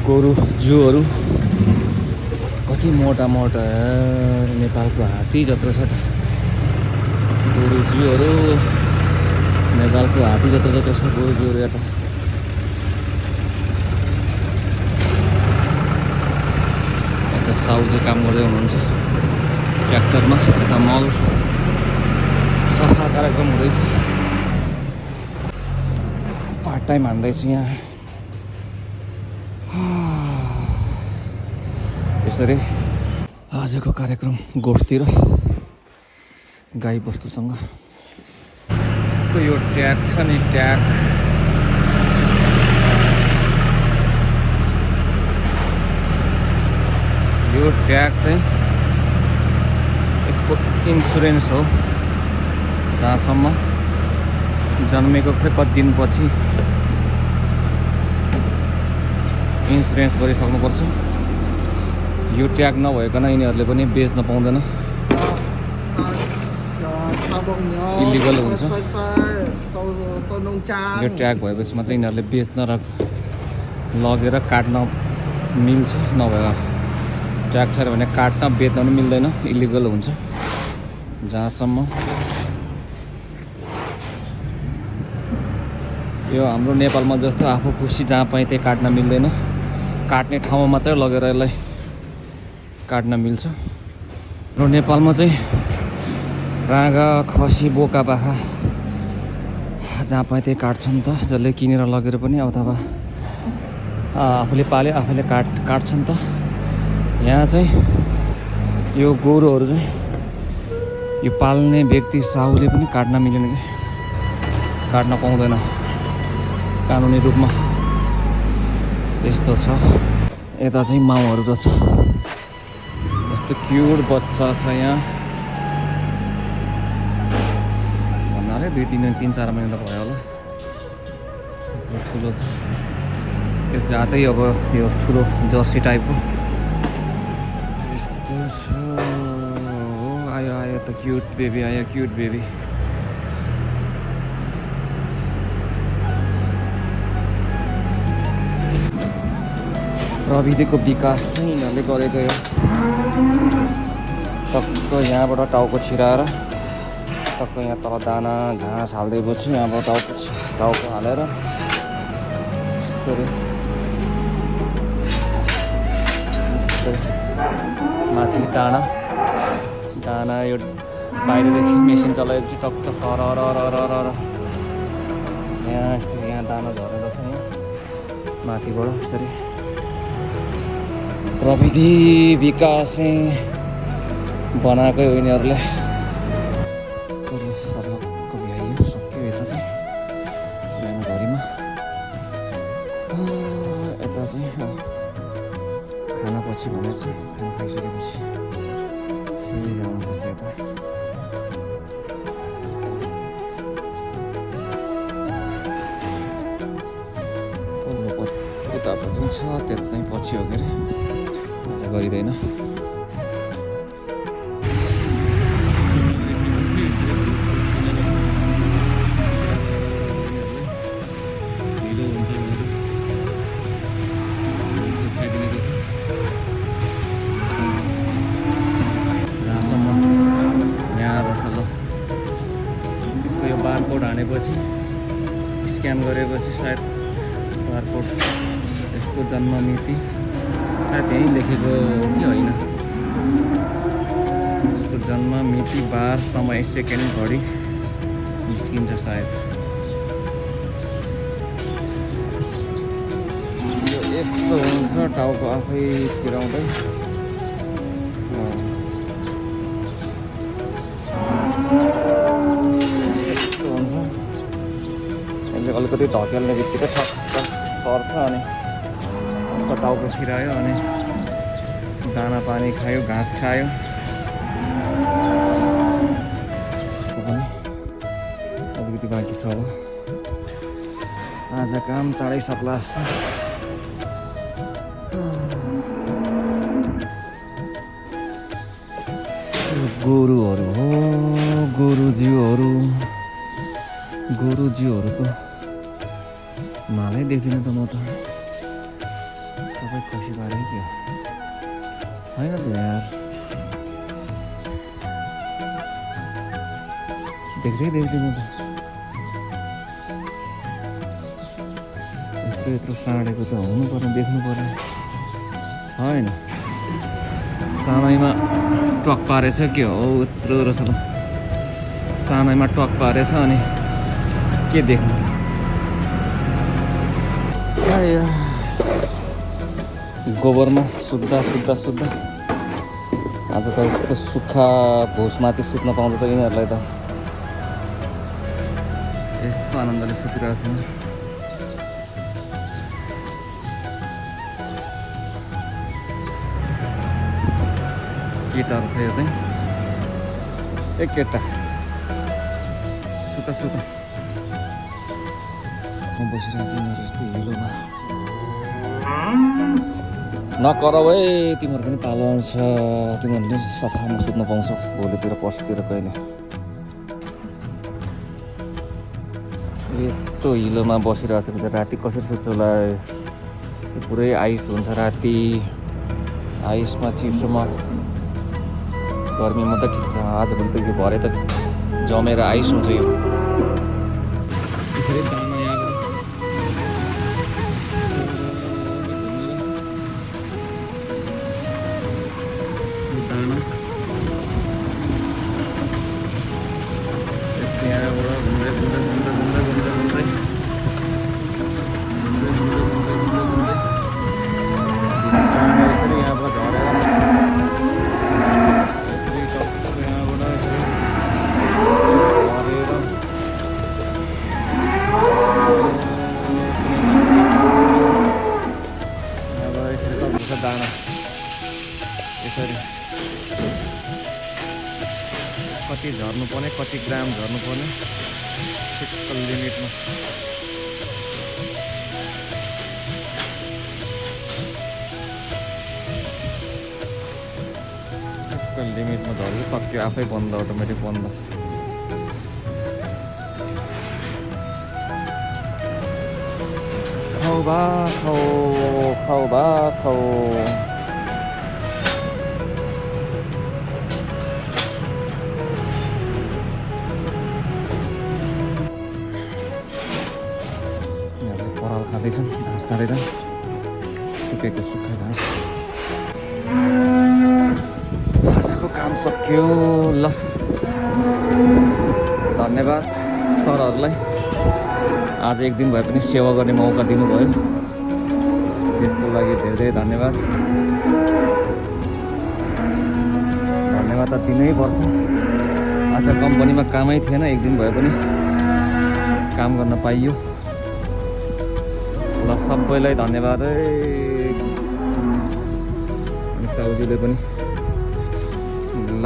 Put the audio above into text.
गोरु जूहरू कति मोटा मोटा नेपालको हात्ती जत्रो छ त गोरु जूहरू नेपालको हात्ती जत्रो जत्रो छ गोरु जूहरू यता साउजी काम गर्दै हुनुहुन्छ ट्र्याक्टरमा यता मल सफा कार्यक्रम हुँदैछ पार्ट टाइम हान्दैछु यहाँ यसरी आजको कार्यक्रम गोठतिर गाई बस्तुसँग यसको यो ट्याग छ नि ट्याग यो ट्याग चाहिँ यसको इन्सुरेन्स हो जहाँसम्म जन्मेको कति दिनपछि इन्सुरेन्स गरिसक्नुपर्छ यो ट्याग नभइकन यिनीहरूले पनि बेच्न पाउँदैन इलिगल हुन्छ यो ट्याग भएपछि मात्रै यिनीहरूले बेच्न र लगेर काट्न मिल्छ नभए ट्याग छैन भने काट्न बेच्न पनि मिल्दैन इलिगल हुन्छ जहाँसम्म यो हाम्रो नेपालमा जस्तो आफू खुसी जहाँ पाएँ त्यही काट्न मिल्दैन काट्ने ठाउँमा मात्रै लगेर यसलाई काट्न मिल्छ र नेपालमा चाहिँ राँगा खसी बोका बाख्रा जहाँ पाएँ त्यही काट्छन् त जसले किनेर लगेर पनि अथवा आफूले पाले आफूले काट्छन् त यहाँ चाहिँ यो गोरुहरू चाहिँ यो पाल्ने व्यक्ति साहुले पनि काट्न मिलेन कि काट्न पाउँदैन कानुनी रूपमा यस्तो छ यता चाहिँ माउहरू रहेछ यस्तो क्युट बच्चा छ यहाँ भन्नाले 2-3-4 महिना त भयो होला ठुलो छ यो जातै अब यो ठुलो जर्सी टाइपको यस्तो छ आयो आयो त क्युट बेबी आयो क्युट बेबी प्रविधिको विकास चाहिँ यिनीहरूले गरेको हो टक्क यहाँबाट टाउको छिराएर टक्क यहाँ तल दाना घाँस हालिदिएपछि यहाँबाट टाउको हालेर माथि दाना यो बाहिरदेखि मेसिन चलाएपछि टक्क सरर यहाँ दाना झरेर छ यहाँ माथिबाट यसरी प्रविधि विकास चाहिँ बनाएकै हो यिनीहरूले सर्लक्क भ्याइयो सक्यो यता चाहिँ बिहानभरिमा यता चाहिँ खाना पछि भनेर चाहिँ खाना खाइसकेपछि फेरि आउनुपर्छ यता उतापट्टि छ त्यता चाहिँ पछि हो के अरे गरिँदैन जहाँसम्म यहाँ रहेछ ल यसको यो बारकोड हानेपछि स्क्यान गरेपछि सायद बारकोड यसको जन्म मिति सायद यहीँ लेखेको कि होइन यसको जन्म मिति बार समय सेकेन्ड घडी निस्किन्छ सायद यो यस्तो हुन्छ टाउको आफै छिराउँदै यस्तो हुन्छ यसले अलिकति धकेल्ने बित्तिकै सर्छ अनि टाउको छिरायो अनि दाना पानी खायो घाँस खायो अलिकति बाँकी छ अब आज काम चाँडै सक्ला गोरुहरू हो गोरुजीहरूको मालै देख्दिनँ त म त सबै खसी पारेँ के छैन त यार देख्दिनँ त यत्रो साँडेको त हुनु पर्ने देख्नु पर्ने छैन सानैमा टक पारेछ के हो यत्रो रहेछ त सानैमा टक पारेछ अनि के देख्नु गोबरमा सुत्दा आज त यस्तो सुक्खा भुसमाथि सुत्न पाउँदा त यिनीहरूलाई त यस्तो आनन्दले सुतिरहेको छैन केटाहरू छ यो चाहिँ ए केटा सुता म बसिरहेको छु यिनीहरू यस्तो हिलोमा नकराउ है तिमीहरू पनि पालो आउँछ तिमीहरूले सफामा सुत्न पाउँछौ भोलितिर पर्सितिर कहिले यस्तो हिलोमा बसिरहेको छ राति कसरी सुत्छ होला पुरै आइस हुन्छ राति आइसमा चिसोमा गर्मीमा त ठिक छ आजभोलि त यो भरे त जमेर आइस हुन्छ यो यसरी दाना यहाँबाट दाना यहाँबाट घुम्दै यसरी यहाँबाट झरेर दाना यसरी कति झर्नुपर्ने कति ग्राम झर्नुपर्ने ठिक्क लिमिटमा झर्यो सक्यो आफै बन्द अटोमेटिक बन्द खाऊ बा खाऊ पराल खाँदैछन् घाँस खाँदैछन् सुकेको सुक्खा घाँस आजको काम सक्यो ल धन्यवाद सरहरूलाई आज एक दिन भए पनि सेवा गर्ने मौका दिनुभयो त्यसको लागि धेरै धन्यवाद त दिनै पर्छ आज कम्पनीमा कामै थिएन एक दिन भए पनि काम गर्न पाइयो ल सबैलाई धन्यवाद है अनि साउजीले पनि ल